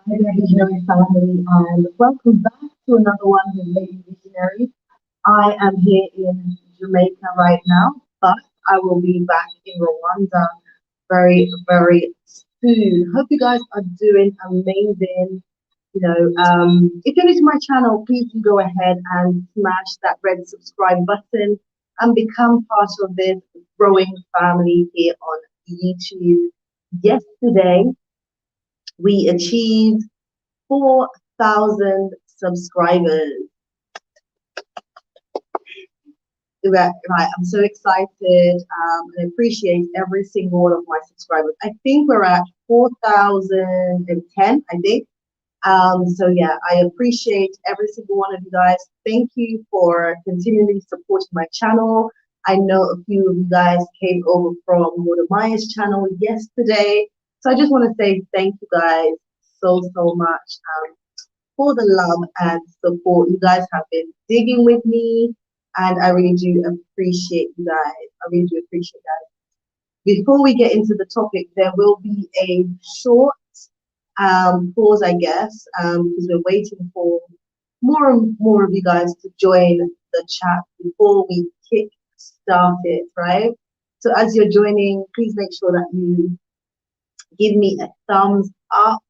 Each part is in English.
Hi there, Visionary family, and welcome back to another one with Lady Visionary. I am here in Jamaica right now, but I will be back in Rwanda very soon. Hope you guys are doing amazing. If you're new to my channel, please do go ahead and smash that red subscribe button and become part of this growing family here on YouTube. Yesterday, we achieved 4,000 subscribers. Right, I'm so excited and appreciate every single one of my subscribers. I think we're at 4,010, I think. So yeah, I appreciate every single one of you guys. Thank you for continually supporting my channel. I know a few of you guys came over from Maya's channel yesterday. So I just want to say thank you guys so much for the love and support. You guys have been digging with me, and I really do appreciate you guys. I really do appreciate that. Before we get into the topic, there will be a short pause, I guess, because we're waiting for more and more of you guys to join the chat before we kick start it, right? So as you're joining, please make sure that you give me a thumbs up.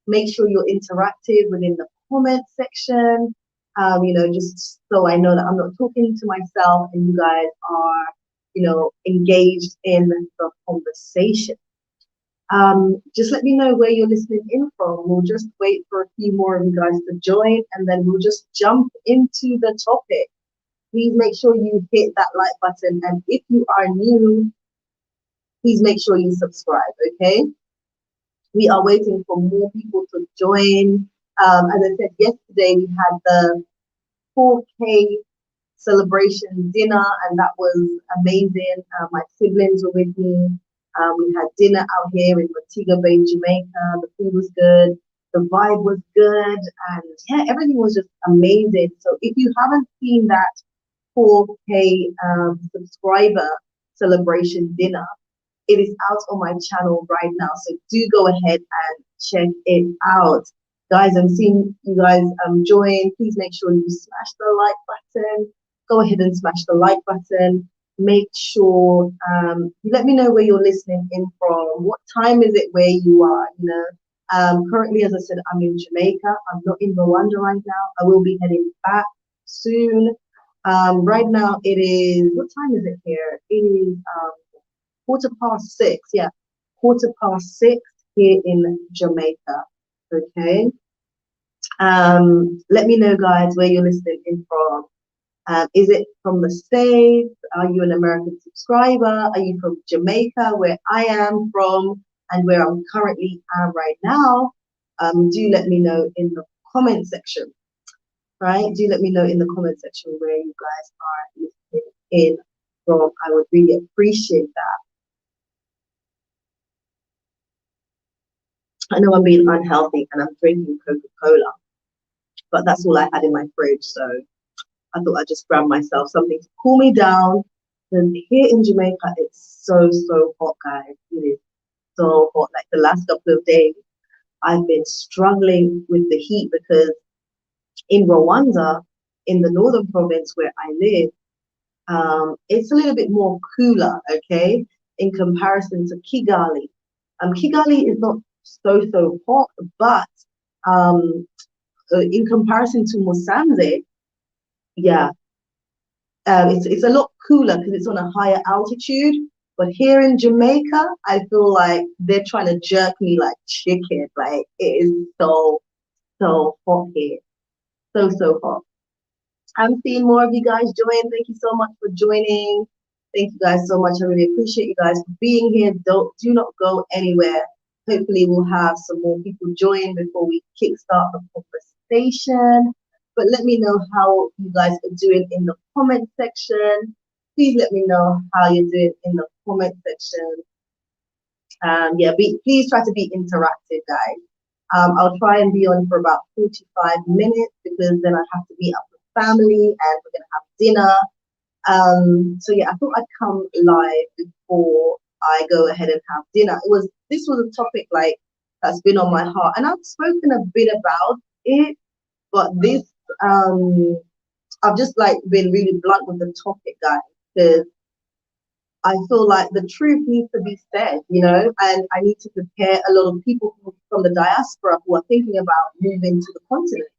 Make sure you're interactive within the comment section. Just so I know that I'm not talking to myself and you guys are, engaged in the conversation. Just let me know where you're listening in from. We'll just wait for a few more of you guys to join and then we'll just jump into the topic. Please make sure you hit that like button, and if you are new, please make sure you subscribe, okay? We are waiting for more people to join. As I said yesterday, we had the 4K celebration dinner, and that was amazing. My siblings were with me. We had dinner out here in Montego Bay, Jamaica. The food was good. The vibe was good. And yeah, everything was just amazing. So if you haven't seen that 4K subscriber celebration dinner, it is out on my channel right now. So do go ahead and check it out. Guys, I'm seeing you guys join. Please make sure you smash the like button. Go ahead and smash the like button. Make sure you let me know where you're listening in from. What time is it where you are? Currently, as I said, I'm in Jamaica. I'm not in Rwanda right now. I will be heading back soon. Right now, it is, what time is it here? It is 6:15. Yeah, 6:15 here in Jamaica. Okay. Let me know, guys, where you're listening in from. Is it from the States? Are you an American subscriber? Are you from Jamaica, where I am from and where I'm currently am right now? Do let me know in the comment section, right? Do let me know in the comment section where you guys are listening in from. I would really appreciate that. I know I'm being unhealthy and I'm drinking Coca-Cola, but that's all I had in my fridge, so I thought I'd just grab myself something to cool me down. And here in Jamaica, it's so hot, guys. It is so hot. Like the last couple of days, I've been struggling with the heat because in Rwanda, in the northern province where I live, it's a little bit more cooler, okay, in comparison to Kigali. Kigali is not so hot, but in comparison to Mozambique, yeah, it's a lot cooler because it's on a higher altitude. But here in Jamaica, I feel like they're trying to jerk me like chicken. Like it is so hot here, so hot. I'm seeing more of you guys join. Thank you so much for joining. Thank you guys so much. I really appreciate you guys for being here. Do not go anywhere. Hopefully we'll have some more people join before we kickstart the conversation. But let me know how you guys are doing in the comment section. Please let me know how you're doing in the comment section. Please try to be interactive, guys. I'll try and be on for about 45 minutes because then I have to meet up with family and we're gonna have dinner. So yeah, I thought I'd come live before I go ahead and have dinner. This was a topic like that's been on my heart. And I've spoken a bit about it, but this, I've just like been really blunt with the topic, guys, because I feel like the truth needs to be said, and I need to prepare a lot of people from the diaspora who are thinking about moving to the continent,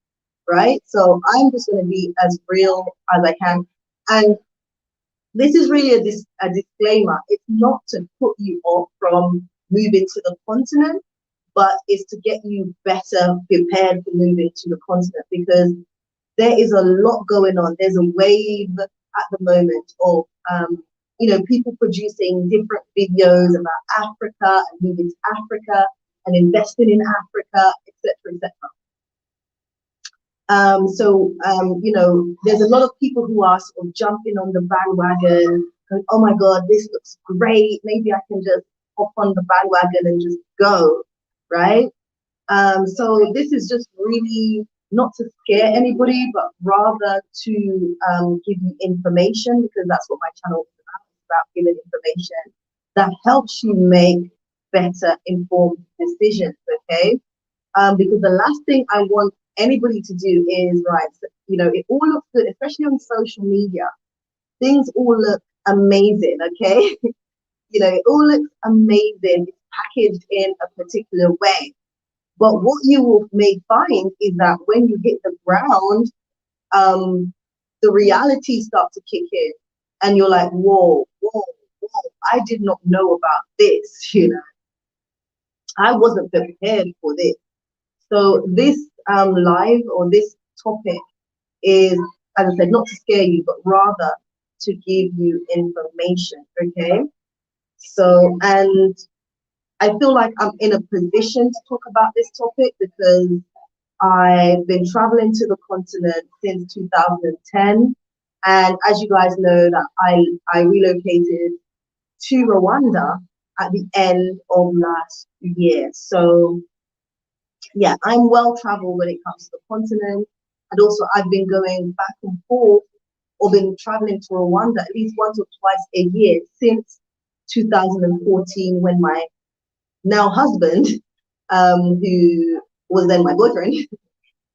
right? So I'm just going to be as real as I can. And this is really a disclaimer. It's not to put you off from moving to the continent, but it's to get you better prepared for moving to the continent, because there is a lot going on. There's a wave at the moment of, people producing different videos about Africa and moving to Africa and investing in Africa, etc., etc. There's a lot of people who are sort of jumping on the bandwagon, going, oh my God, this looks great. Maybe I can just hop on the bandwagon and just go, right? So this is just really not to scare anybody, but rather to give you information, because that's what my channel is about. It's about giving information that helps you make better informed decisions, okay? Because the last thing I want anybody to do is, right, so, it all looks good, especially on social media. Things all look amazing, okay? It all looks amazing. It's packaged in a particular way. But what you may find is that when you hit the ground, the reality starts to kick in. And you're like, whoa, I did not know about this, I wasn't prepared for this. So this live or this topic is, as I said, not to scare you, but rather to give you information, okay? So, and I feel like I'm in a position to talk about this topic because I've been traveling to the continent since 2010. And as you guys know, that I relocated to Rwanda at the end of last year. So yeah, I'm well traveled when it comes to the continent. And also I've been going back and forth, or been traveling to Rwanda at least once or twice a year since 2014, when my now husband, who was then my boyfriend,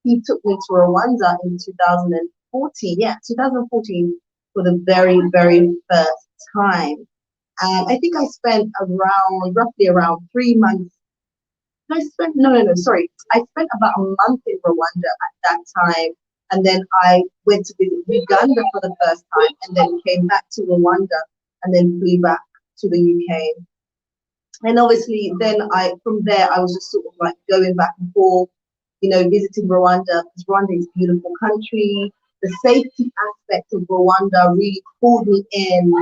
he took me to Rwanda in 2014. Yeah, 2014 for the very, very first time. And I think I spent roughly around 3 months. No, sorry. I spent about a month in Rwanda at that time. And then I went to visit Uganda for the first time, and then came back to Rwanda, and then flew back to the UK. And obviously then from there, I was just sort of like going back and forth, visiting Rwanda, because Rwanda is a beautiful country. The safety aspect of Rwanda really pulled me in,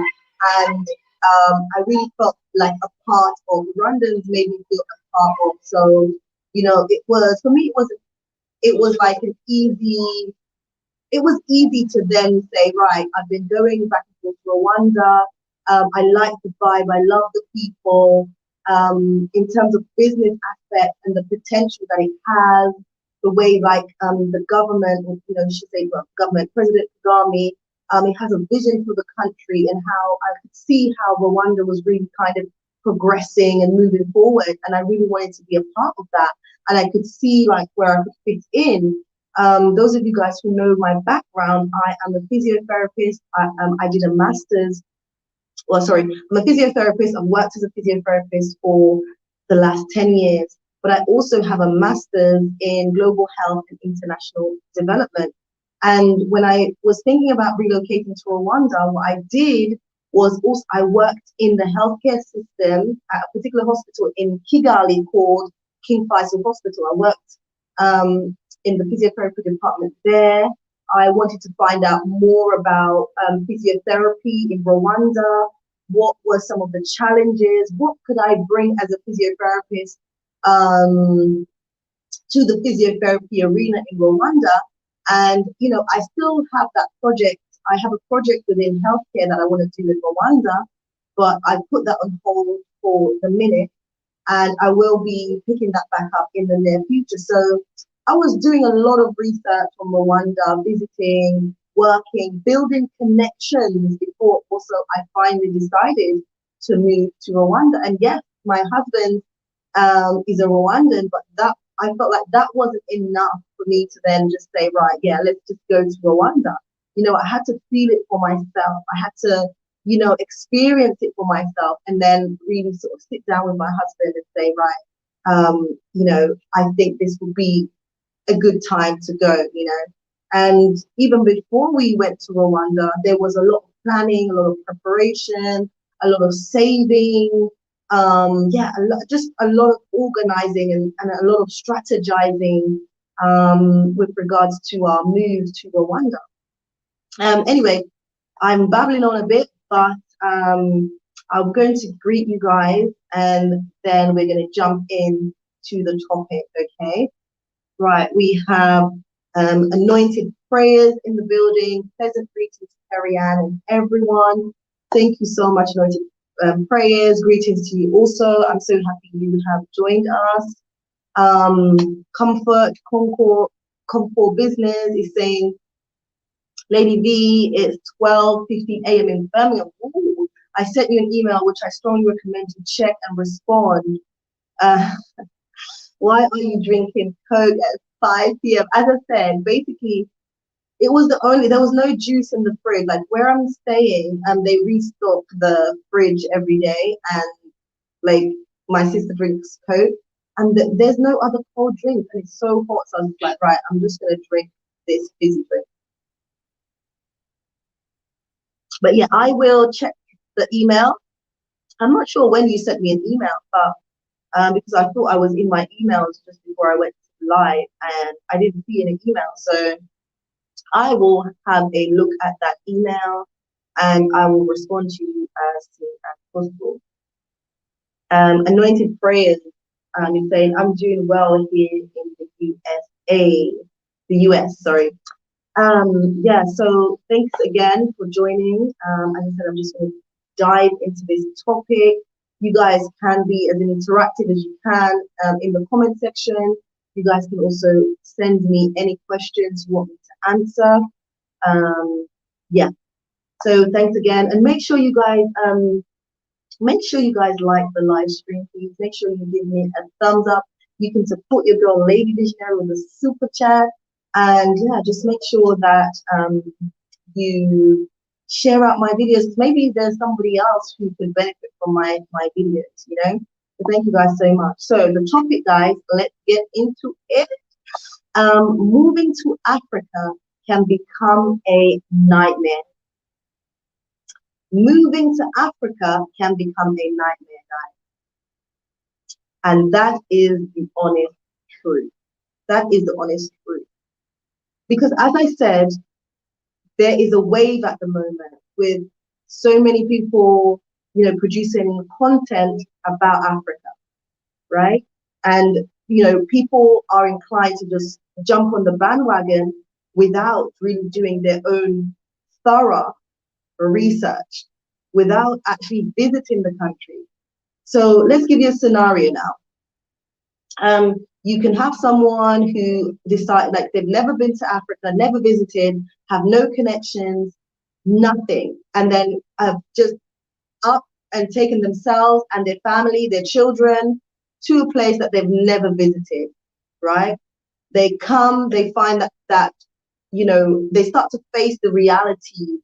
and I really felt like a part of Rwandans, made me feel a part of. So, it was, for me, it was like it was easy to then say, right, I've been going back and forth to Rwanda. I like the vibe, I love the people. In terms of business aspect and the potential that it has, the way like the government, government, President Kagame, it has a vision for the country, and how I could see how Rwanda was really kind of progressing and moving forward, and I really wanted to be a part of that, and I could see like where I could fit in. Those of you guys who know my background, I am a physiotherapist. I did a master's. Well, sorry, I'm a physiotherapist. I've worked as a physiotherapist for the last 10 years, but I also have a master's in global health and international development. And when I was thinking about relocating to Rwanda, what I did was also I worked in the healthcare system at a particular hospital in Kigali called King Faisal Hospital. I worked in the physiotherapy department there. I wanted to find out more about physiotherapy in Rwanda. What were some of the challenges? What could I bring as a physiotherapist to the physiotherapy arena in Rwanda? And, I still have that project. I have a project within healthcare that I want to do in Rwanda, but I put that on hold for the minute, and I will be picking that back up in the near future. So I was doing a lot of research on Rwanda, visiting, working, building connections before also I finally decided to move to Rwanda. And yes, my husband is a Rwandan, but that I felt like that wasn't enough for me to then just say, right, yeah, let's just go to Rwanda. I had to feel it for myself. I had to, experience it for myself, and then really sort of sit down with my husband and say, right, I think this will be a good time to go. And even before we went to Rwanda, there was a lot of planning, a lot of preparation, a lot of saving, just a lot of organizing and a lot of strategizing with regards to our move to Rwanda. Anyway, I'm babbling on a bit, but I'm going to greet you guys and then we're going to jump in to the topic, okay? Right, we have anointed prayers in the building. Pleasant greetings to Kerry-Ann and everyone. Thank you so much, anointed prayers. Greetings to you also. I'm so happy you have joined us. Comfort Business is saying, Lady V, it's 12:15 a.m. in Birmingham. Ooh, I sent you an email which I strongly recommend you check and respond. Why are you drinking Coke at 5 p.m.? As I said, basically, there was no juice in the fridge. Like where I'm staying, they restock the fridge every day, and like my sister drinks Coke, and there's no other cold drink, and it's so hot. So I was like, right, I'm just gonna drink this fizzy drink. But yeah, I will check the email. I'm not sure when you sent me an email, but because I thought I was in my emails just before I went live, and I didn't see any email. So I will have a look at that email, and I will respond to you as soon as possible. Anointed prayers. You're saying I'm doing well here in the USA, the US. Sorry. Yeah, so thanks again for joining. As I said, I'm just going to dive into this topic. You guys can be as interactive as you can in the comment section. You guys can also send me any questions you want me to answer. Yeah, so thanks again, and make sure you guys like the live stream, please. Make sure you give me a thumbs up. You can support your girl Lady Visionary with a super chat. And yeah, just make sure that you share out my videos. Maybe there's somebody else who could benefit from my videos, So thank you guys so much. So the topic, guys, let's get into it. Moving to Africa can become a nightmare. Moving to Africa can become a nightmare, guys. And that is the honest truth. That is the honest truth. Because as I said, there is a wave at the moment with so many people, producing content about Africa, right? And, people are inclined to just jump on the bandwagon without really doing their own thorough research, without actually visiting the country. So let's give you a scenario now. You can have someone who decide like they've never been to Africa, never visited, have no connections, nothing, and then have just up and taken themselves and their family, their children to a place that they've never visited, right? They come, they find that they start to face the reality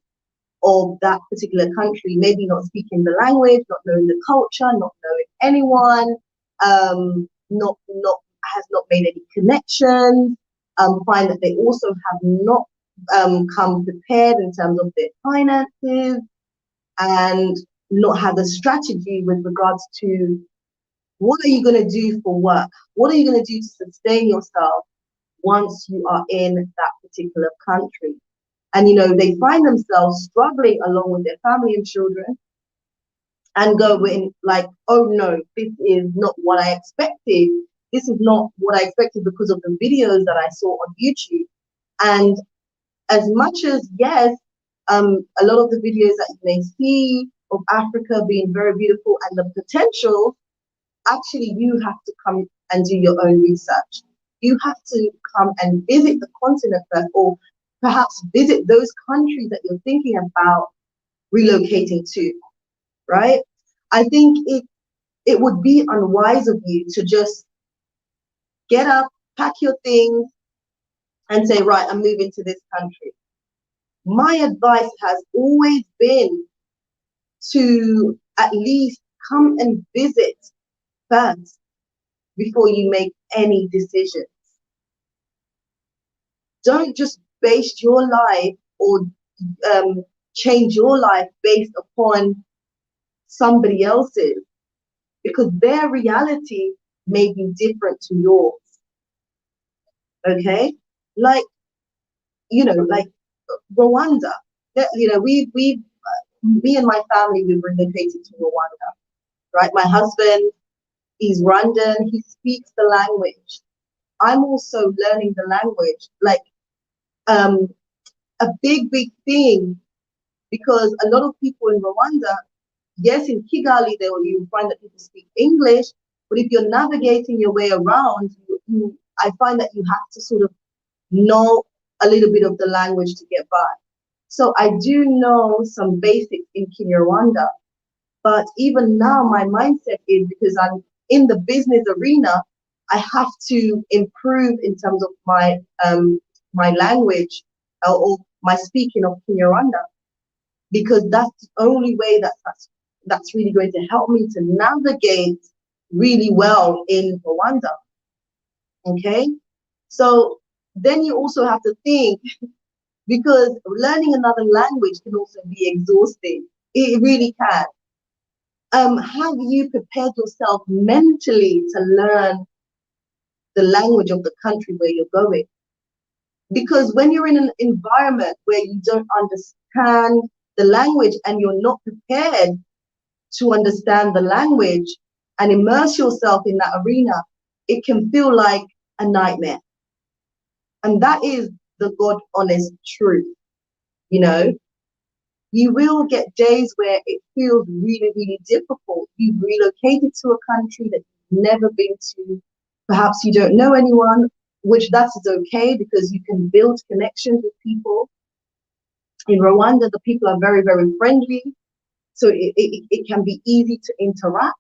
of that particular country, maybe not speaking the language, not knowing the culture, not knowing anyone, has not made any connections, find that they also have not come prepared in terms of their finances, and not have a strategy with regards to what are you going to do for work? What are you going to do to sustain yourself once you are in that particular country? And, they find themselves struggling along with their family and children and going like, oh no, this is not what I expected. This is not what I expected because of the videos that I saw on YouTube. And as much as, yes, a lot of the videos that you may see of Africa being very beautiful and the potential, actually you have to come and do your own research. You have to come and visit the continent first, or perhaps visit those countries that you're thinking about relocating to, right? I think it would be unwise of you to just get up, pack your things, and say, right, I'm moving to this country. My advice has always been to at least come and visit first before you make any decisions. Don't just base your life or change your life based upon somebody else's, because their reality may be different to yours. Okay? Like, like Rwanda. Me and my family, we've relocated to Rwanda, right? My husband, he's Rwandan, he speaks the language. I'm also learning the language, like a big thing, because a lot of people in Rwanda, yes, in Kigali, you find that people speak English, but if you're navigating your way around, I find that you have to sort of know a little bit of the language to get by. So I do know some basics in Kinyarwanda, but even now my mindset is, because I'm in the business arena, I have to improve in terms of my language, or my speaking of Kinyarwanda, because that's the only way that's really going to help me to navigate really well in Rwanda. Okay, so then you also have to think, because learning another language can also be exhausting. It really can. Have you prepared yourself mentally to learn the language of the country where you're going? Because when you're in an environment where you don't understand the language and you're not prepared to understand the language and immerse yourself in that arena, it can feel like a nightmare. And that is the God honest truth. You will get days where it feels really difficult. You've relocated to a country that you've never been to. Perhaps you don't know anyone, which that is okay, because you can build connections with people. In Rwanda, the people are very friendly, so it can be easy to interact.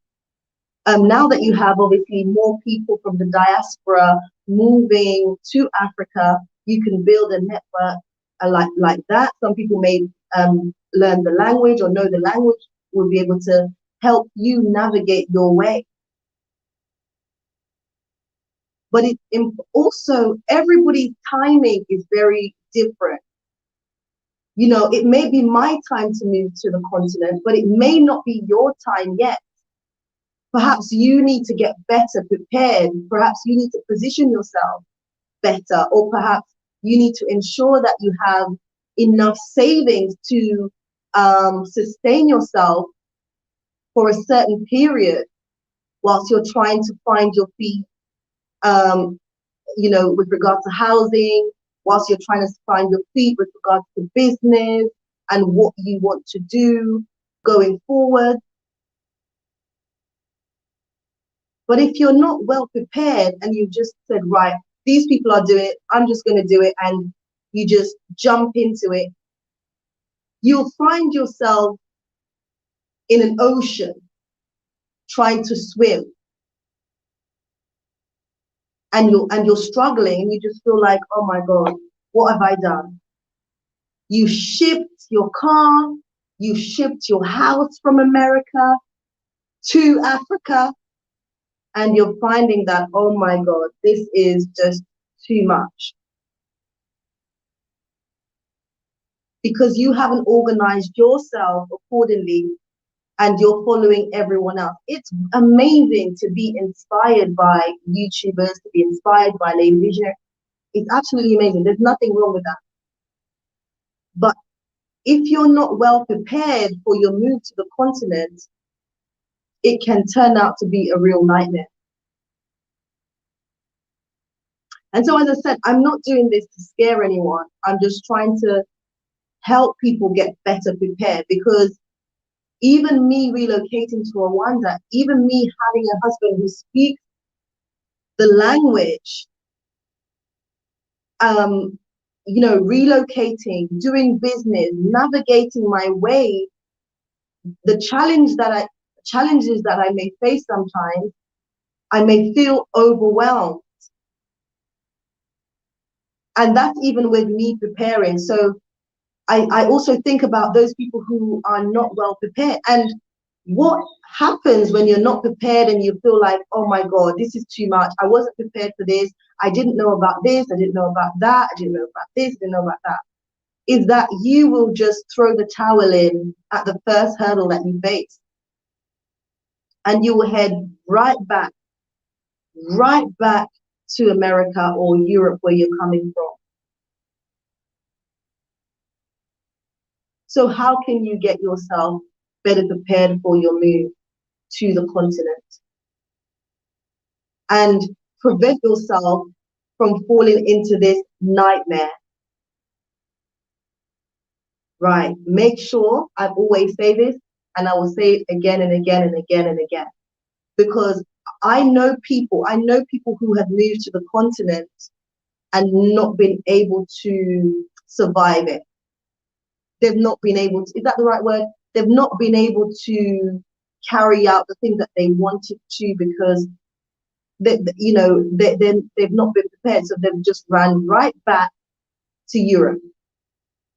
Now that you have obviously more people from the diaspora moving to Africa, you can build a network like that. Some people may learn the language or know the language, will be able to help you navigate your way. But also, everybody's timing is very different. It may be my time to move to the continent, but it may not be your time yet. Perhaps you need to get better prepared. Perhaps you need to position yourself better, or perhaps you need to ensure that you have enough savings to sustain yourself for a certain period whilst you're trying to find your feet, with regard to housing, whilst you're trying to find your feet with regards to business and what you want to do going forward. But if you're not well prepared and you just said, right, these people are doing it, I'm just going to do it, and you just jump into it, you'll find yourself in an ocean trying to swim. And you're struggling, and you just feel like, oh my God, what have I done? You shipped your car, you shipped your house from America to Africa, and you're finding that, oh my God, this is just too much. Because you haven't organized yourself accordingly and you're following everyone else. It's amazing to be inspired by YouTubers, to be inspired by lady visionaries. It's absolutely amazing. There's nothing wrong with that. But if you're not well prepared for your move to the continent, it can turn out to be a real nightmare. And so, as I said, I'm not doing this to scare anyone. I'm just trying to help people get better prepared, because even me relocating to Rwanda, even me having a husband who speaks the language, relocating, doing business, navigating my way, the challenge that challenges that I may face sometimes, I may feel overwhelmed. And that's even with me preparing. So I also think about those people who are not well prepared. And what happens when you're not prepared and you feel like, oh my God, this is too much. I wasn't prepared for this. I didn't know about this. I didn't know about that. I didn't know about this. I didn't know about that. Is that you will just throw the towel in at the first hurdle that you face. And you will head right back to America or Europe where you're coming from. So how can you get yourself better prepared for your move to the continent and prevent yourself from falling into this nightmare? Right. Make sure, I always say this, and I will say it again and again and again and again, because I know people who have moved to the continent and not been able to survive it. They've not been able to, is that the right word? They've not been able to carry out the things that they wanted to because they've not been prepared. So they've just ran right back to Europe.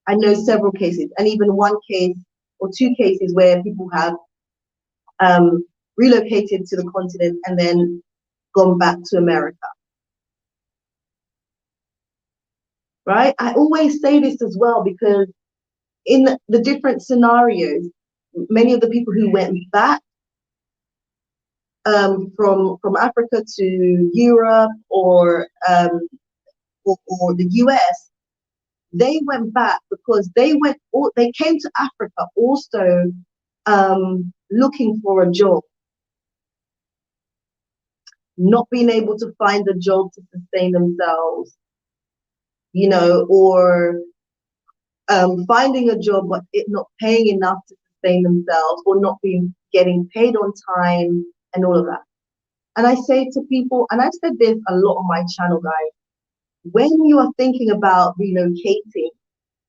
I know several cases, and even one case or two cases where people have relocated to the continent and then gone back to America. Right? I always say this as well because in the different scenarios, many of the people who went back from Africa to Europe or the US, they went back because they came to Africa also looking for a job, not being able to find a job to sustain themselves, or finding a job but it not paying enough to sustain themselves or not getting paid on time and all of that. And I say to people, and I've said this a lot on my channel, guys, when you are thinking about relocating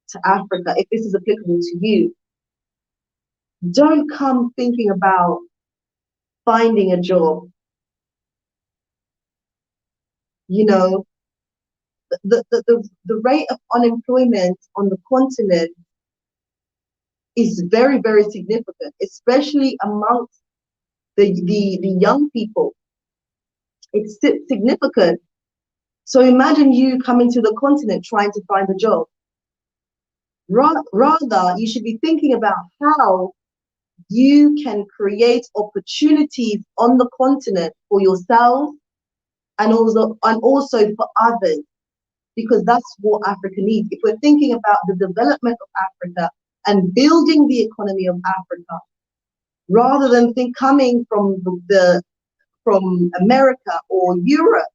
to Africa, if this is applicable to you, don't come thinking about finding a job. The rate of unemployment on the continent is very, very significant, especially amongst the young people. It's significant. So imagine you coming to the continent trying to find a job. Rather, you should be thinking about how you can create opportunities on the continent for yourself and also for others, because that's what Africa needs. If we're thinking about the development of Africa and building the economy of Africa, rather than coming from America or Europe,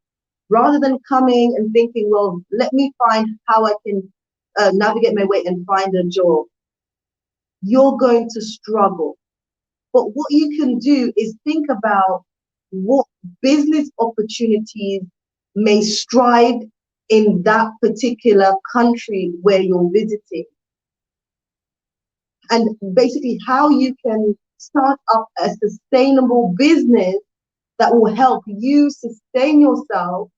rather than coming and thinking, well, let me find how I can navigate my way and find a job, you're going to struggle. But what you can do is think about what business opportunities may strive in that particular country where you're visiting. And basically how you can start up a sustainable business that will help you sustain yourself,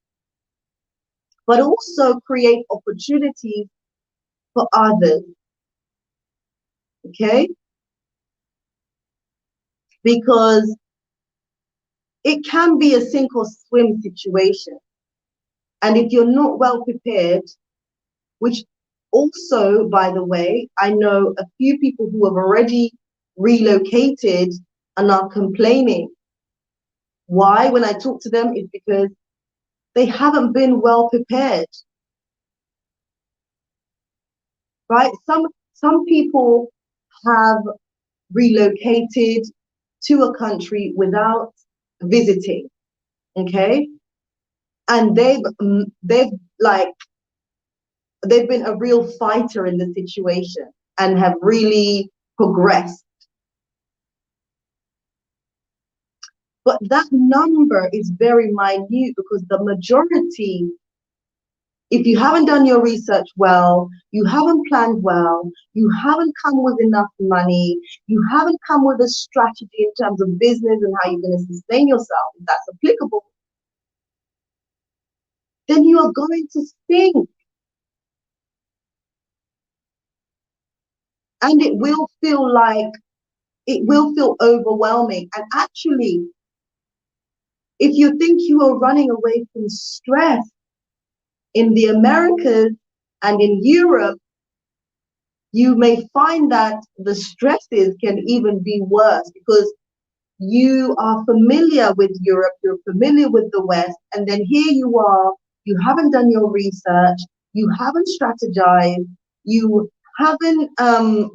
but also create opportunities for others. Okay? Because it can be a sink or swim situation. And if you're not well prepared, which also, by the way, I know a few people who have already relocated and are complaining. Why? When I talk to them, is because they haven't been well prepared. Right? Some people have relocated to a country without visiting, okay? And they've been a real fighter in the situation and have really progressed. But that number is very minute because the majority If you haven't done your research well, you haven't planned well, you haven't come with enough money, you haven't come with a strategy in terms of business and how you're going to sustain yourself, if that's applicable, then you are going to sink. And it will feel overwhelming. And actually, if you think you are running away from stress in the Americas and in Europe, you may find that the stresses can even be worse because you are familiar with Europe, you're familiar with the West, and then here you are, you haven't done your research, you haven't strategized, you haven't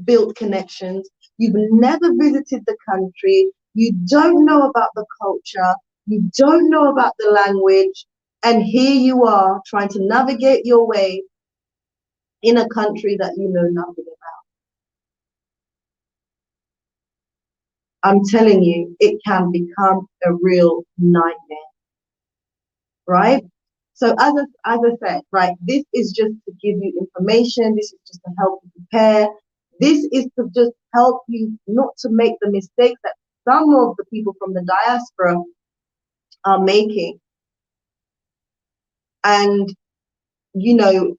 built connections, you've never visited the country, you don't know about the culture, you don't know about the language, and here you are trying to navigate your way in a country that you know nothing about. I'm telling you, it can become a real nightmare, right? So as I said, right, this is just to give you information. This is just to help you prepare. This is to just help you not to make the mistakes that some of the people from the diaspora are making. And, you know,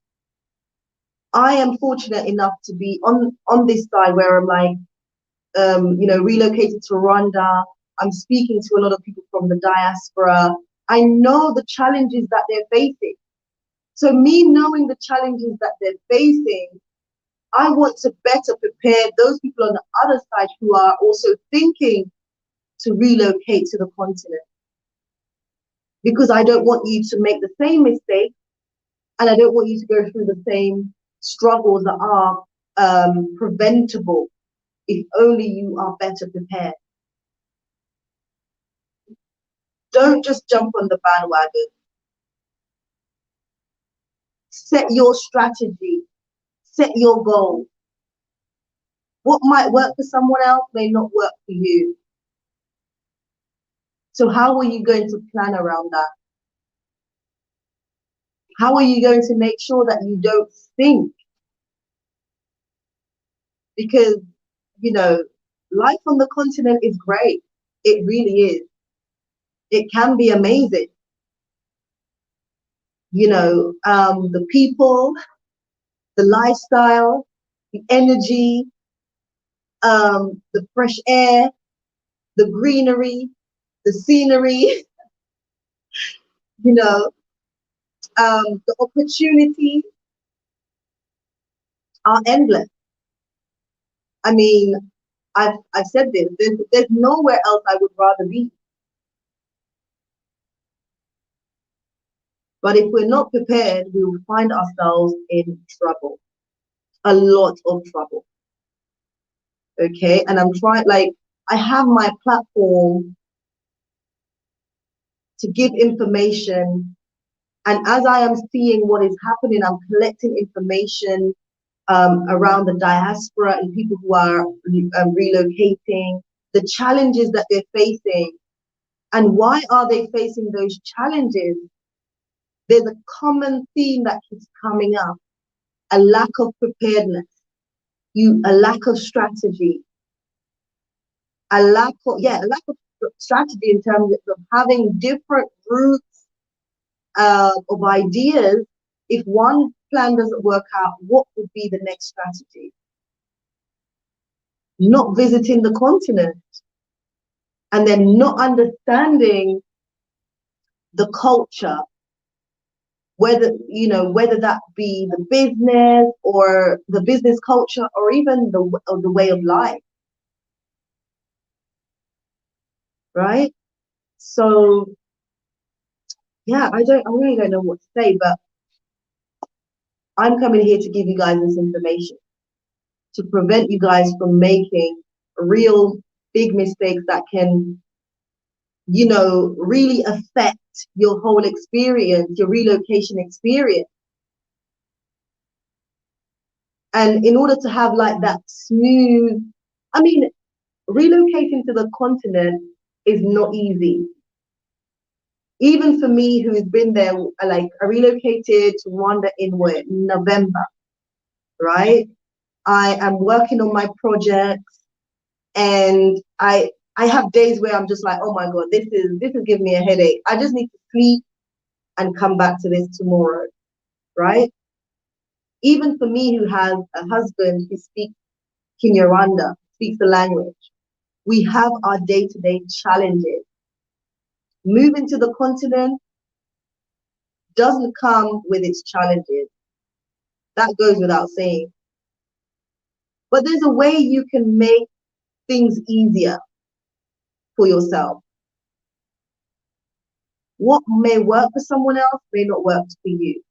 I am fortunate enough to be on this side where I'm like, relocated to Rwanda. I'm speaking to a lot of people from the diaspora. I know the challenges that they're facing. So me knowing the challenges that they're facing, I want to better prepare those people on the other side who are also thinking to relocate to the continent. Because I don't want you to make the same mistake, and I don't want you to go through the same struggles that are preventable if only you are better prepared. Don't just jump on the bandwagon. Set your strategy, set your goal. What might work for someone else may not work for you. So how are you going to plan around that? How are you going to make sure that you don't sink? Because, you know, life on the continent is great. It really is. It can be amazing. You know, the people, the lifestyle, the energy, the fresh air, the greenery, the scenery, you know, the opportunities are endless. I mean, I've said this, there's nowhere else I would rather be. But if we're not prepared, we will find ourselves in trouble, a lot of trouble. Okay, and I'm trying, like, I have my platform to give information, and as I am seeing what is happening, I'm collecting information around the diaspora and people who are relocating, the challenges that they're facing, and why are they facing those challenges. There's a common theme that keeps coming up: a lack of preparedness, a lack of strategy, a lack of strategy in terms of having different routes of ideas. If one plan doesn't work out, what would be the next strategy? Not visiting the continent and then not understanding the culture, whether that be the business or the business culture or even the way of life, right? So yeah, I really don't know what to say, but I'm coming here to give you guys this information to prevent you guys from making real big mistakes that can, really affect your whole experience, your relocation experience. And in order to have like that smooth, I mean, relocating to the continent is not easy. Even for me, who's been there, like I relocated to Rwanda in what, November, right? I am working on my projects, and I have days where I'm just like, oh my God, this is giving me a headache. I just need to sleep and come back to this tomorrow, right? Even for me, who has a husband who speaks Kinyarwanda, speaks the language, we have our day-to-day challenges. Moving to the continent doesn't come with its challenges. That goes without saying. But there's a way you can make things easier for yourself. What may work for someone else may not work for you.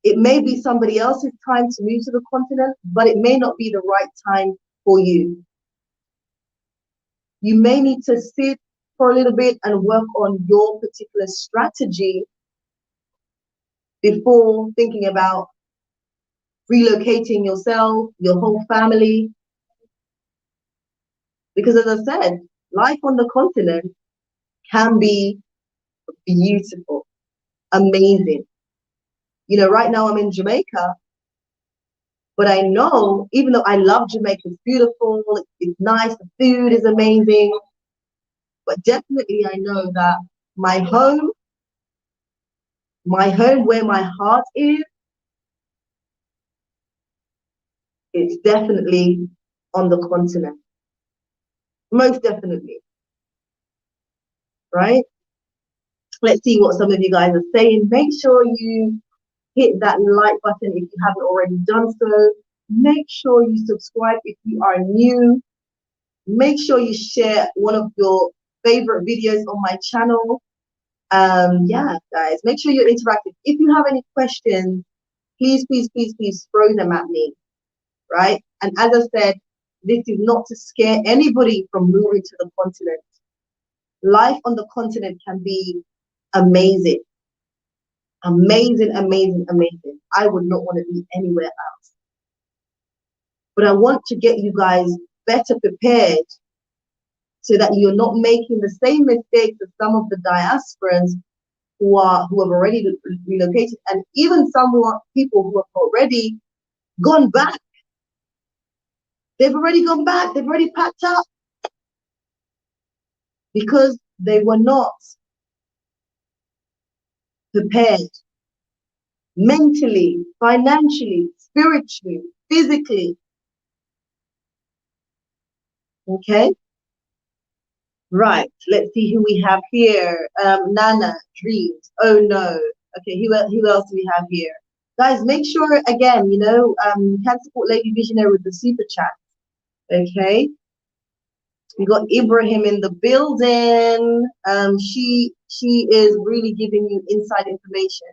It may be somebody else's time to move to the continent, but it may not be the right time for you. You may need to sit for a little bit and work on your particular strategy before thinking about relocating yourself, your whole family. Because as I said, life on the continent can be beautiful, amazing. You know, right now I'm in Jamaica, but I know, even though I love Jamaica, it's beautiful, it's nice, the food is amazing, but definitely I know that my home where my heart is, it's definitely on the continent. Most definitely, right? Let's see what some of you guys are saying. Make sure you hit that like button if you haven't already done so. Make sure you subscribe if you are new. Make sure you share one of your favorite videos on my channel. Yeah, guys, make sure you're interactive. If you have any questions, please, please, please, please throw them at me, right? And as I said, this is not to scare anybody from moving to the continent. Life on the continent can be amazing. Amazing, amazing, amazing. I would not want to be anywhere else. But I want to get you guys better prepared so that you're not making the same mistakes as some of the diasporans who have already relocated, and even some people who have already gone back. They've already gone back. They've already packed up because they were not prepared mentally, financially, spiritually, physically. Okay. Right, let's see who we have here. Nana, Dreams. Oh no. Okay, who else do we have here? Guys, make sure again, you can support Lady Visionary with the super chat. Okay. We got Ibrahim in the building. She is really giving you inside information.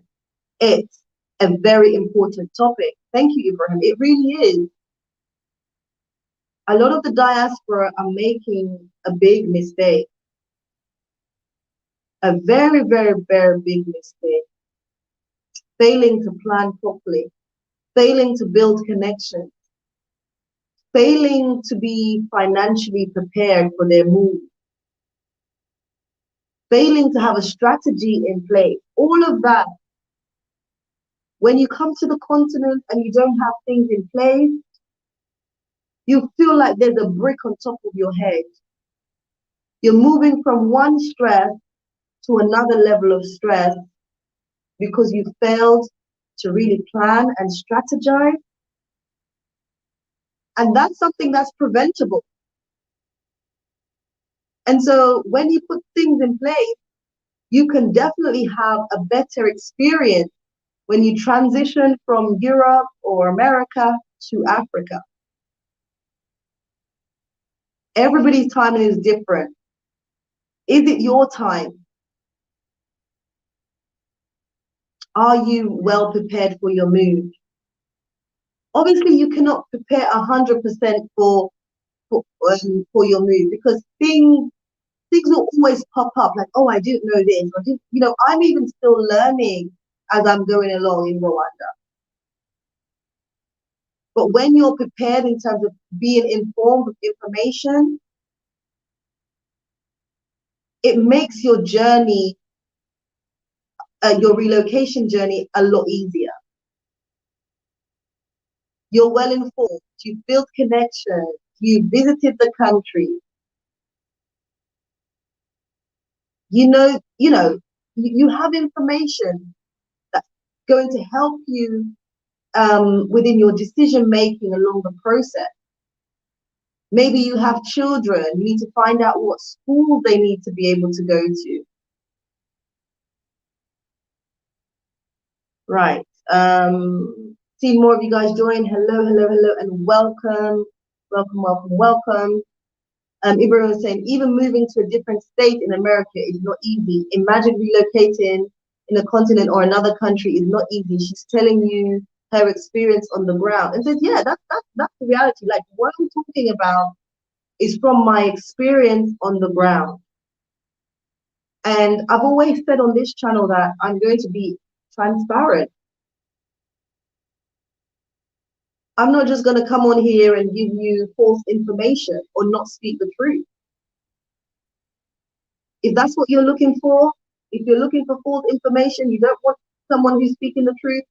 It's a very important topic. Thank you, Ibrahim. It really is. A lot of the diaspora are making a big mistake. A very, very, very big mistake. Failing to plan properly, failing to build connections, failing to be financially prepared for their move, failing to have a strategy in place. All of that. When you come to the continent and you don't have things in place, you feel like there's a brick on top of your head. You're moving from one stress to another level of stress because you failed to really plan and strategize. And that's something that's preventable. And so when you put things in place, you can definitely have a better experience when you transition from Europe or America to Africa. Everybody's timing is different. Is it your time? Are you well prepared for your move? Obviously, you cannot prepare 100% for your move because things will always pop up like, oh, I didn't know this. Or I'm even still learning as I'm going along in Rwanda. But when you're prepared in terms of being informed with information, it makes your journey your relocation journey a lot easier. You're well informed, you've built connections, you visited the country, you have information that's going to help you within your decision making along the process. Maybe you have children, you need to find out what schools they need to be able to go to. Right. See more of you guys join. Hello, hello, hello, and welcome. Welcome, welcome, welcome. Everyone was saying, even moving to a different state in America is not easy. Imagine relocating in a continent or another country is not easy. She's telling you her experience on the ground and says, yeah, that's the reality. Like what I'm talking about is from my experience on the ground. And I've always said on this channel that I'm going to be transparent. I'm not just going to come on here and give you false information or not speak the truth. If that's what you're looking for, if you're looking for false information, you don't want someone who's speaking the truth,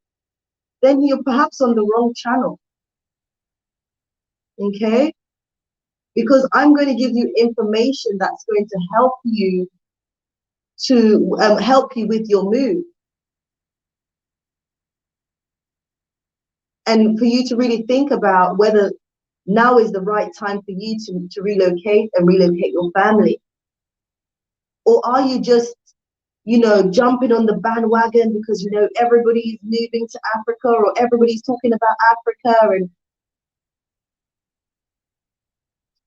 then you're perhaps on the wrong channel. Okay? Because I'm going to give you information that's going to help you with your move. And for you to really think about whether now is the right time for you to relocate and relocate your family. Or are you just, jumping on the bandwagon because, everybody's moving to Africa or everybody's talking about Africa? And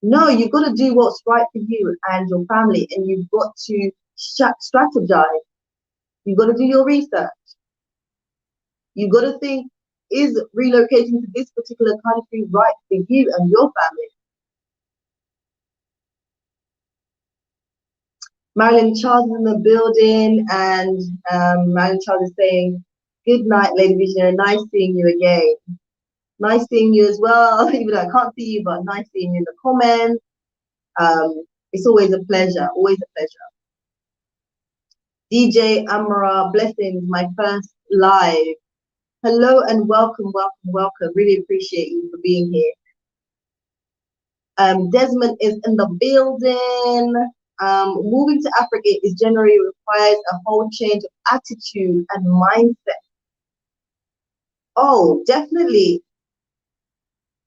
no, you've got to do what's right for you and your family, and you've got to strategize. You've got to do your research. You've got to think, is relocating to this particular country right for you and your family? Marilyn Charles is in the building, and Marilyn Charles is saying, good night, Lady Visionary. Nice seeing you again. Nice seeing you as well. Even though I can't see you, but nice seeing you in the comments. It's always a pleasure, always a pleasure. DJ Amara, blessings, my first live. Hello and welcome, welcome, welcome. Really appreciate you for being here. Desmond is in the building. Moving to Africa is generally requires a whole change of attitude and mindset. Oh, definitely.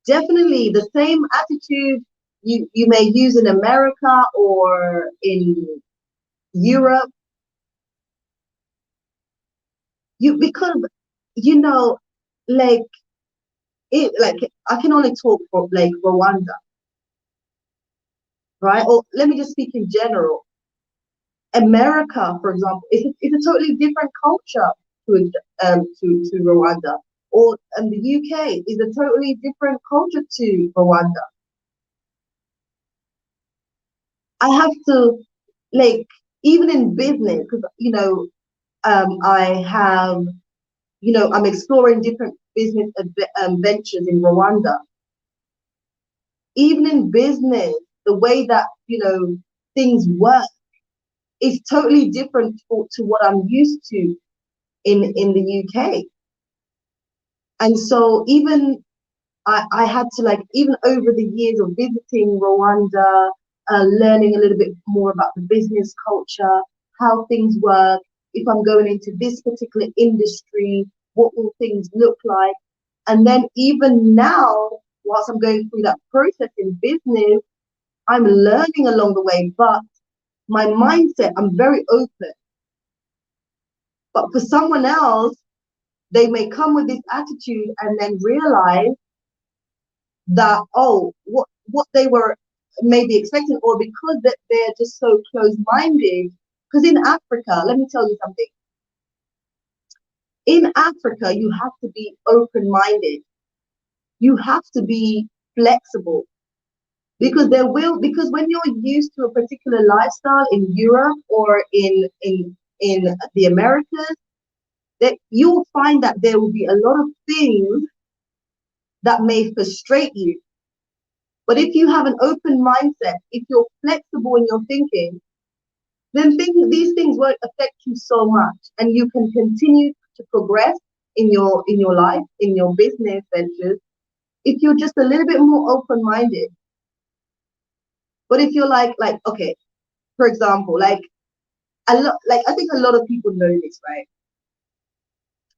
Definitely the same attitude you may use in America or in Europe. Because like I can only talk for like Rwanda, right? Or let me just speak in general. America, for example, it's a totally different culture to Rwanda, or the UK is a totally different culture to Rwanda. I have to, like, even in business, because I have, I'm exploring different business ventures in Rwanda. Even in business, the way that things work is totally different to what I'm used to in the UK. And so even I had to, like, even over the years of visiting Rwanda, learning a little bit more about the business culture, how things work, if I'm going into this particular industry, what will things look like? And then even now, whilst I'm going through that process in business, I'm learning along the way, but my mindset, I'm very open. But for someone else, they may come with this attitude and then realize that, oh, what they were maybe expecting, or because that they're just so close-minded. Because in Africa, let me tell you something. In Africa, you have to be open-minded. You have to be flexible. Because when you're used to a particular lifestyle in Europe or in the Americas, that you'll find that there will be a lot of things that may frustrate you. But if you have an open mindset, if you're flexible in your thinking, then these things won't affect you so much, and you can continue to progress in your life, in your business ventures, if you're just a little bit more open-minded. But if you're like okay, for example, like I think a lot of people know this, right?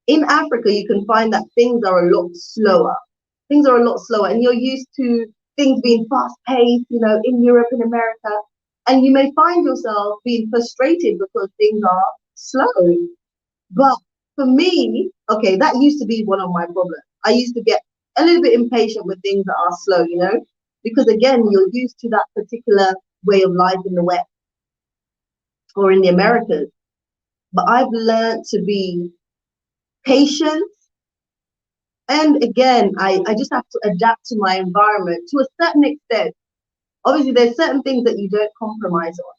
In Africa, you can find that things are a lot slower. Things are a lot slower, and you're used to things being fast-paced, in Europe and America, and you may find yourself being frustrated because things are slow. But for me, okay, that used to be one of my problems. I used to get a little bit impatient with things that are slow, because again, you're used to that particular way of life in the West or in the Americas. But I've learned to be patient. And again, I just have to adapt to my environment to a certain extent. Obviously, there's certain things that you don't compromise on.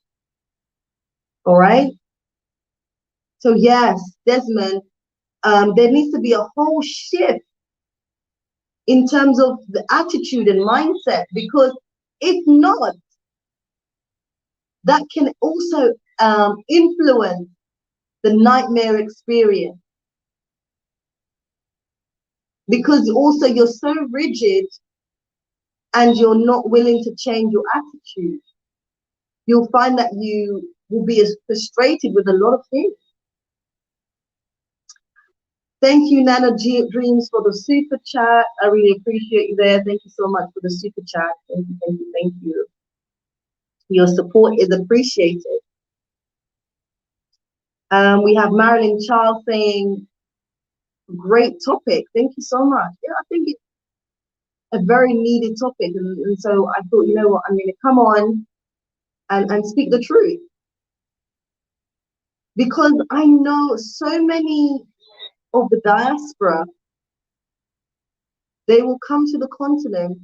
All right. So yes, Desmond, there needs to be a whole shift in terms of the attitude and mindset, because if not, that can also influence the nightmare experience, because also you're so rigid and you're not willing to change your attitude. You'll find that you will be as frustrated with a lot of things. Thank you, Nana Dreams, for the super chat. I really appreciate you there. Thank you so much for the super chat. Thank you, thank you, thank you. Your support is appreciated. We have Marilyn Charles saying, great topic. Thank you so much. Yeah, I think it's a very needed topic. And so I thought, you know what, I'm going to come on and speak the truth. Because I know so many of the diaspora, they will come to the continent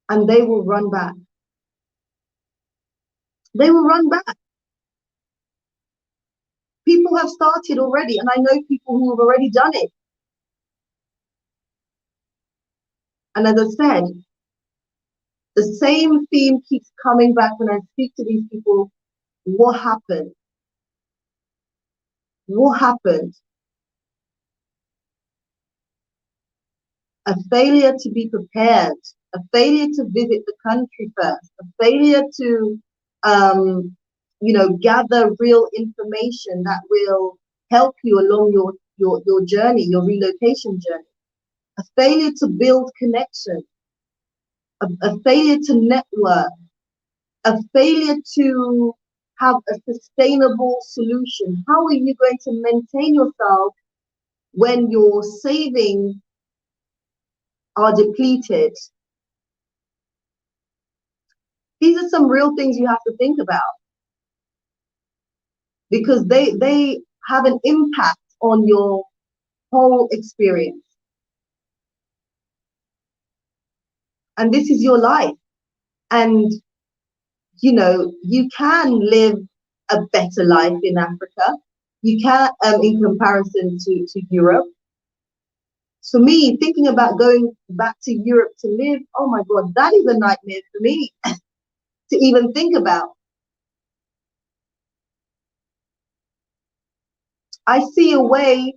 and they will run back. They will run back. People have started already, and I know people who have already done it. And as I said, the same theme keeps coming back when I speak to these people. What happened? What happened? A failure to be prepared, a failure to visit the country first, a failure to, gather real information that will help you along your journey, your relocation journey, a failure to build connection, a failure to network, a failure to have a sustainable solution. How are you going to maintain yourself when your savings are depleted? These are some real things you have to think about, because they have an impact on your whole experience. And this is your life. And, you can live a better life in Africa. You can, in comparison to Europe. For me, thinking about going back to Europe to live, oh my God, that is a nightmare for me to even think about. I see a way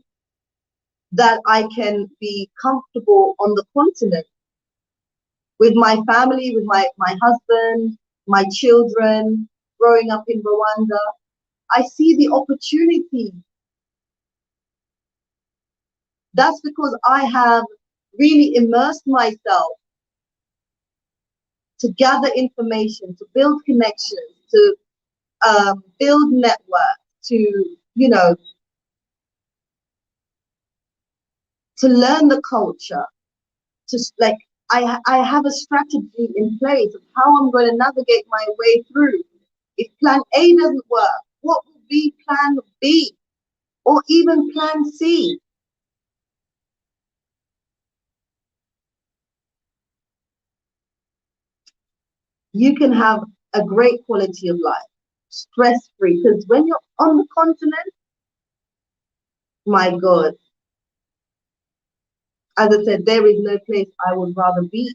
that I can be comfortable on the continent with my family, with my husband, my children, growing up in Rwanda. I see the opportunity. That's because I have really immersed myself to gather information, to build connections, to build network, to, to learn the culture, to I have a strategy in place of how I'm going to navigate my way through. If plan A doesn't work, what will be plan B or even plan C? You can have a great quality of life, stress-free, because when you're on the continent, my God, as I said, there is no place I would rather be.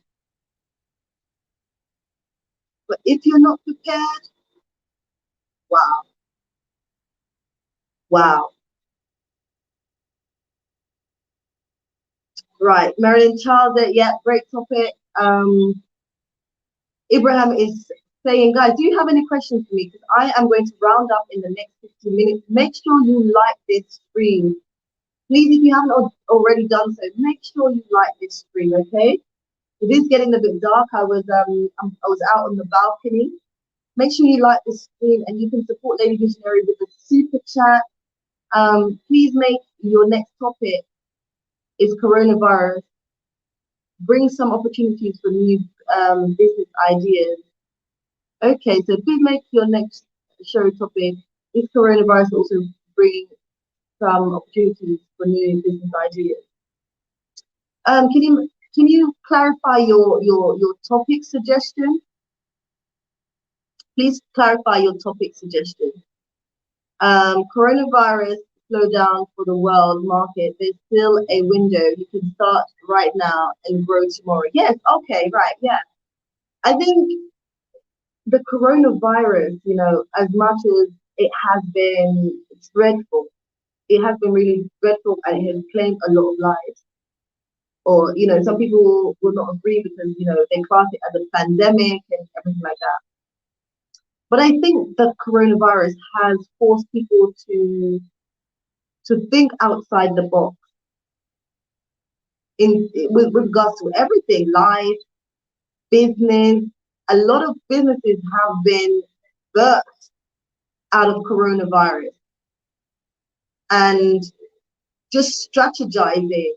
But if you're not prepared, Wow. Wow. Right. Marilyn Charles, yeah, great topic. Ibrahim is saying, guys, do you have any questions for me? Because I am going to round up in the next 15 minutes. Make sure you like this stream. Please, if you haven't already done so, make sure you like this stream, okay? It is getting a bit dark. I was out on the balcony. Make sure you like this stream, and you can support Lady Visionary with a super chat. Please make your next topic is coronavirus. Bring some opportunities for new business ideas. Okay, so please make your next show topic is coronavirus also bring some opportunities for new business ideas. Can you clarify your topic suggestion? Please clarify your topic suggestion. Coronavirus slowdown for the world market. There's still a window. You can start right now and grow tomorrow. Yes, okay, right, yeah. I think the coronavirus, as much as it has been dreadful, it has been really dreadful and it has claimed a lot of lives. Or, some people will not agree because, they class it as a pandemic and everything like that. But I think the coronavirus has forced people to think outside the box with regards to everything, life, business. A lot of businesses have been birthed out of coronavirus, and just strategizing,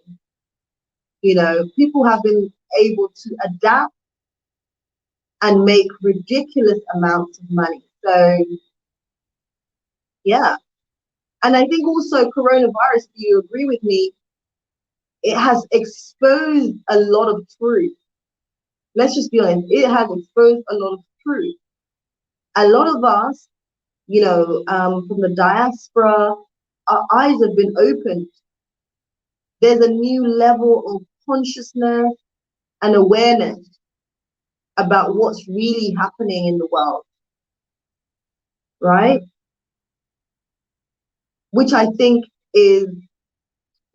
people have been able to adapt and make ridiculous amounts of money. So yeah. And I think also coronavirus, do you agree with me? It has exposed a lot of truth. Let's just be honest, it has exposed a lot of truth. A lot of us, from the diaspora, our eyes have been opened. There's a new level of consciousness and awareness about what's really happening in the world, right? Which I think is,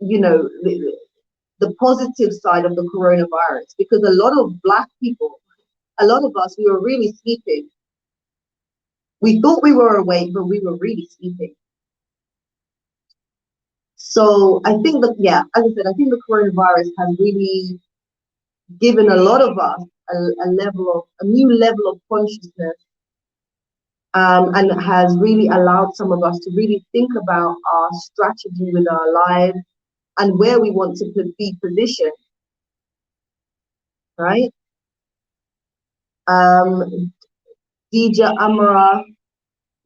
the positive side of the coronavirus, because a lot of Black people, a lot of us, we were really sleeping. We thought we were awake, but we were really sleeping. So I think that, yeah, as I said, I think the coronavirus has really given a lot of us a new level of consciousness, and has really allowed some of us to really think about our strategy with our lives and where we want to be positioned, right? Dija Amara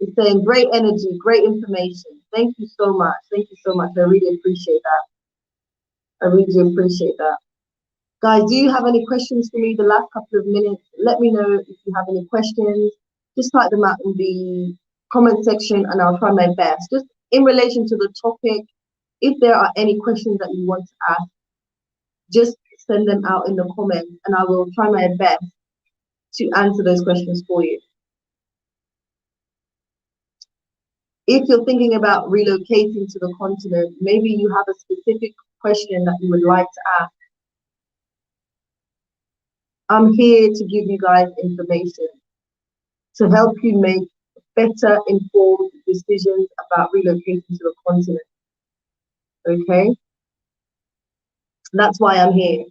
is saying, great energy, great information. Thank you so much. Thank you so much. I really appreciate that. I really do appreciate that. Guys, do you have any questions for me the last couple of minutes? Let me know if you have any questions. Just type them out in the comment section and I'll try my best. Just in relation to the topic, if there are any questions that you want to ask, just send them out in the comments and I will try my best to answer those questions for you. If you're thinking about relocating to the continent, maybe you have a specific question that you would like to ask. I'm here to give you guys information to help you make better informed decisions about relocating to the continent. Okay? That's why I'm here.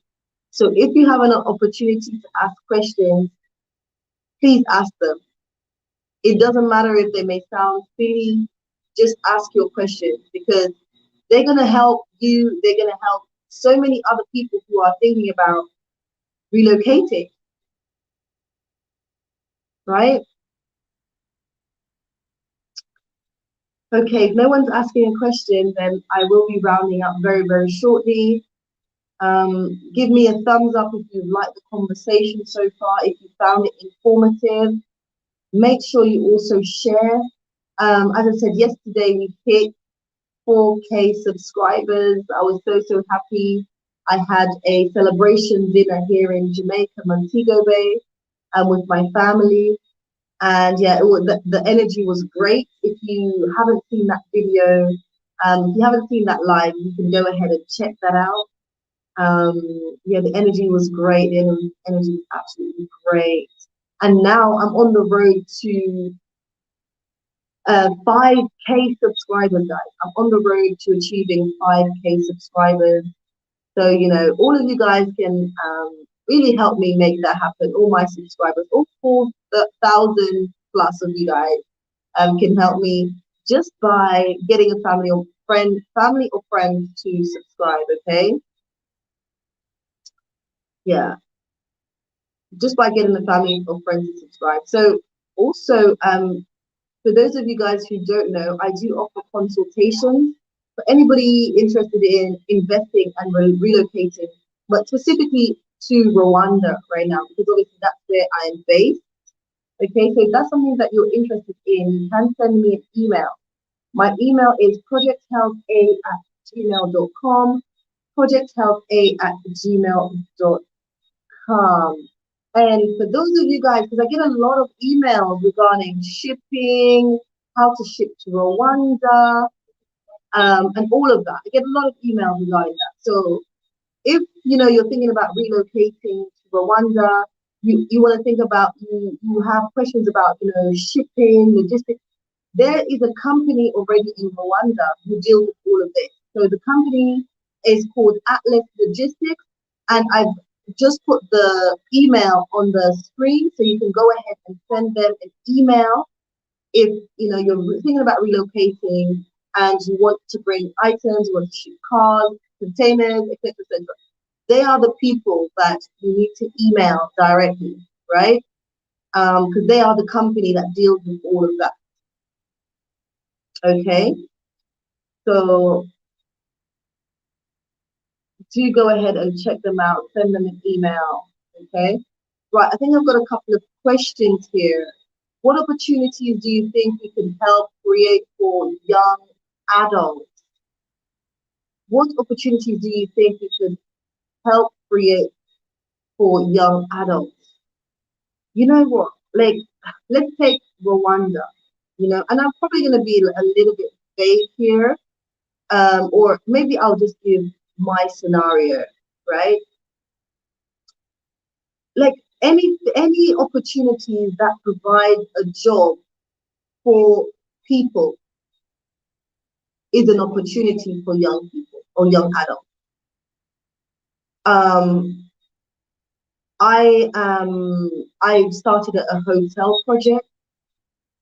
So if you have an opportunity to ask questions, please ask them. It doesn't matter if they may sound silly, just ask your questions because they're going to help you. They're going to help so many other people who are thinking about relocating, right? Okay, if no one's asking a question, then I will be rounding up very, very shortly. Give me a thumbs up if you've liked the conversation so far, if you found it informative. Make sure you also share. As I said yesterday, we hit 4K subscribers. I was so happy. I had a celebration dinner here in Jamaica, Montego Bay, with my family. And yeah, the energy was great. If you haven't seen that video, if you haven't seen that live, you can go ahead and check that out. Yeah, the energy was great. The energy was absolutely great. And now I'm on the road to 5K subscribers, guys. I'm on the road to achieving 5K subscribers. So, you know, all of you guys can really help me make that happen. All my subscribers, all 4,000 plus of you guys can help me just by getting a family or friends to subscribe, okay? Yeah, just by getting the family or friends to subscribe. So also, for those of you guys who don't know, I do offer consultations for anybody interested in investing and relocating, but specifically to Rwanda right now, because obviously that's where I am based. Okay, so if that's something that you're interested in, you can send me an email. My email is projecthealtha@gmail.com, projecthealtha@gmail.com. And for those of you guys, because I get a lot of emails regarding shipping, how to ship to Rwanda, and all of that. I get a lot of emails regarding that. So if you know you're thinking about relocating to Rwanda, you want to think about you have questions about shipping, logistics. There is a company already in Rwanda who deals with all of this. So the company is called Atlas Logistics, and I've just put the email on the screen, so you can go ahead and send them an email if you're thinking about relocating and you want to bring items, you want to ship cars, containers, etc., etc. They are the people that you need to email directly, right? Because they are the company that deals with all of that. Okay, so do go ahead and check them out, send them an email. Okay, right, I think I've got a couple of questions here. What opportunities do you think you can help create for young adults? What opportunities do you think you could help create for young adults? You know what, like, let's take Rwanda, and I'm probably going to be a little bit vague here, or maybe I'll just give my scenario, right? Like any opportunities that provide a job for people is an opportunity for young people or young adults. I started a hotel project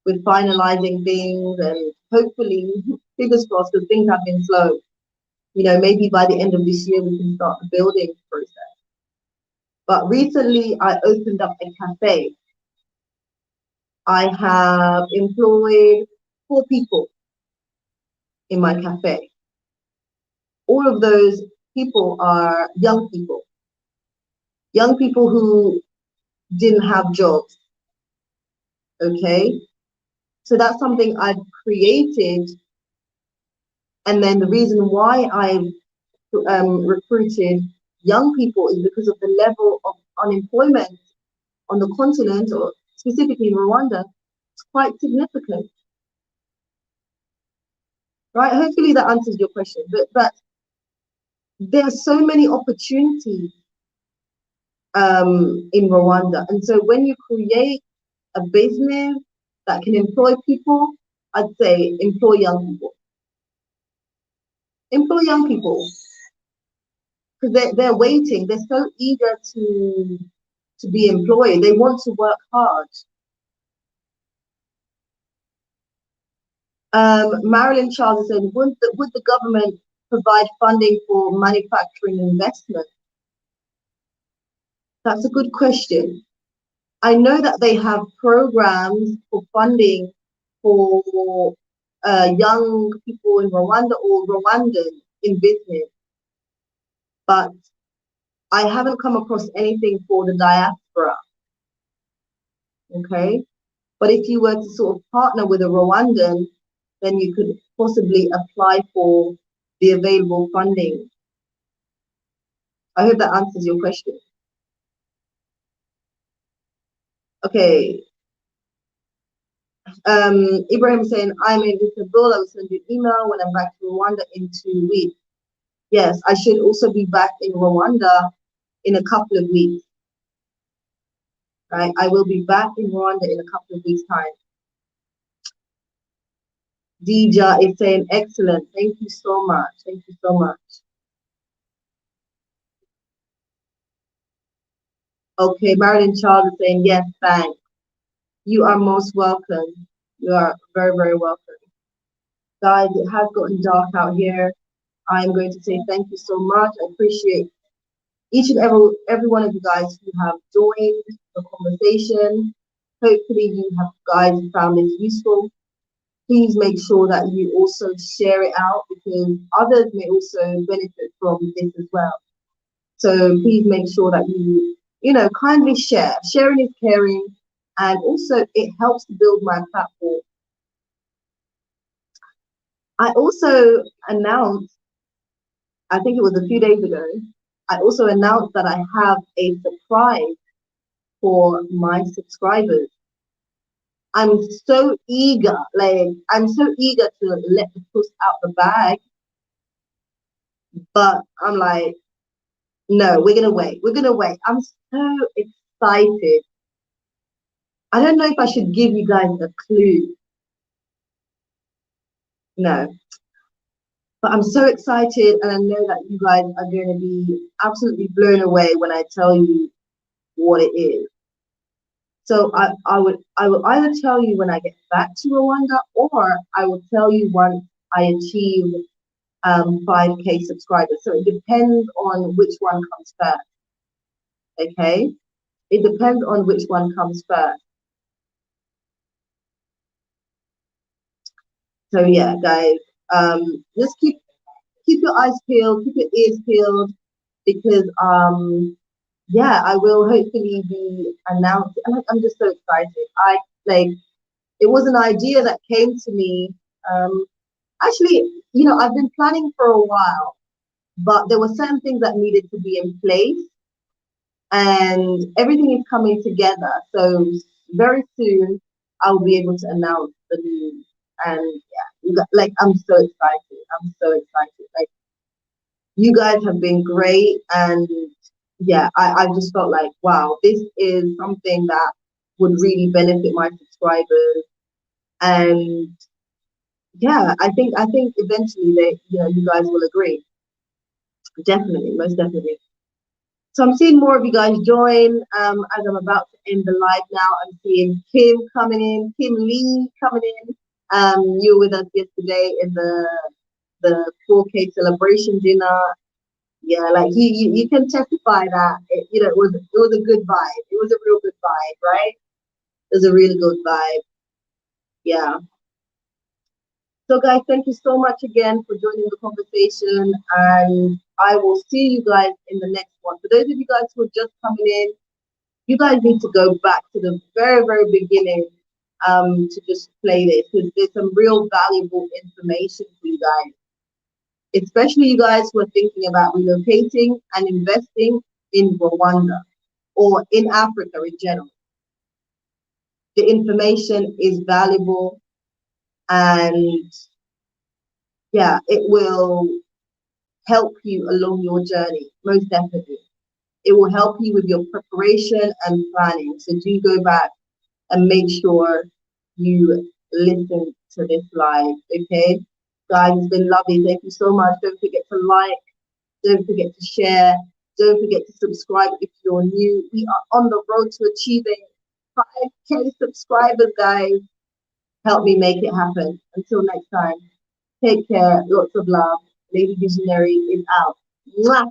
with finalizing things, and hopefully, fingers crossed, because things have been slow. Maybe by the end of this year we can start the building process. But recently I opened up a cafe. I have employed 4 people in my cafe. All of those people are young people who didn't have jobs. Okay, so that's something I've created, and then the reason why I've recruited young people is because of the level of unemployment on the continent, or specifically in Rwanda. It's quite significant, right? Hopefully that answers your question. But there are so many opportunities in Rwanda, and so when you create a business that can employ people, I'd say employ young people. Employ young people, because they're waiting. They're so eager to be employed. They want to work hard. Marilyn Charles said, would the government provide funding for manufacturing investment? That's a good question. I know that they have programs for funding for young people in Rwanda or Rwandan in business, but I haven't come across anything for the diaspora. Okay, but if you were to sort of partner with a Rwandan, then you could possibly apply for the available funding. I hope that answers your question. Okay, Ibrahim saying, I'm in Istanbul. I will send you an email when I'm back to Rwanda in 2 weeks. Yes, I should also be back in Rwanda in a couple of weeks. Right? I will be back in Rwanda in a couple of weeks' time. Dija is saying, excellent. Thank you so much. Thank you so much. Okay, Marilyn Charles is saying, yes, thanks. You are most welcome. You are very, very welcome. Guys, it has gotten dark out here. I'm going to say thank you so much. I appreciate each and every one of you guys who have joined the conversation. Hopefully you have guys found this useful. Please make sure that you also share it out because others may also benefit from this as well. So please make sure that you kindly share. Sharing is caring, and also it helps to build my platform. I also announced, I think it was a few days ago, I also announced that I have a surprise for my subscribers. I'm so eager, I'm so eager to let the puss out the bag, but I'm like, no, we're gonna wait. We're gonna wait. I'm so excited. I don't know if I should give you guys a clue. No, but I'm so excited, and I know that you guys are going to be absolutely blown away when I tell you what it is. So I will either tell you when I get back to Rwanda, or I will tell you once I achieve 5K subscribers. So it depends on which one comes first. Okay, it depends on which one comes first. So yeah, guys, just keep your eyes peeled, keep your ears peeled, because yeah, I will hopefully be announcing. I'm just so excited. It was an idea that came to me. Actually, I've been planning for a while, but there were certain things that needed to be in place, and everything is coming together. So very soon, I'll be able to announce the news. And yeah, I'm so excited. I'm so excited. Like, you guys have been great, and yeah, I just felt like, wow, this is something that would really benefit my subscribers. And yeah, I think eventually you guys will agree. Definitely, most definitely. So I'm seeing more of you guys join. As I'm about to end the live now, I'm seeing Kim coming in, Kim Lee coming in. You were with us yesterday in the 4K celebration dinner. Yeah, like you can testify that it was a good vibe. It was a real good vibe, right? It was a really good vibe. Yeah. So guys, thank you so much again for joining the conversation, and I will see you guys in the next one. For those of you guys who are just coming in, you guys need to go back to the very, very beginning to just play this, because there's some real valuable information for you guys, especially you guys who are thinking about relocating and investing in Rwanda or in Africa in general. The information is valuable, and yeah, it will help you along your journey, most definitely. It will help you with your preparation and planning. So do go back and make sure you listen to this live, okay? Guys, it's been lovely. Thank you so much. Don't forget to like, don't forget to share, don't forget to subscribe if you're new. We are on the road to achieving 5K subscribers, guys. Help me make it happen. Until next time, take care. Lots of love. Lady Visionary is out. Mwah!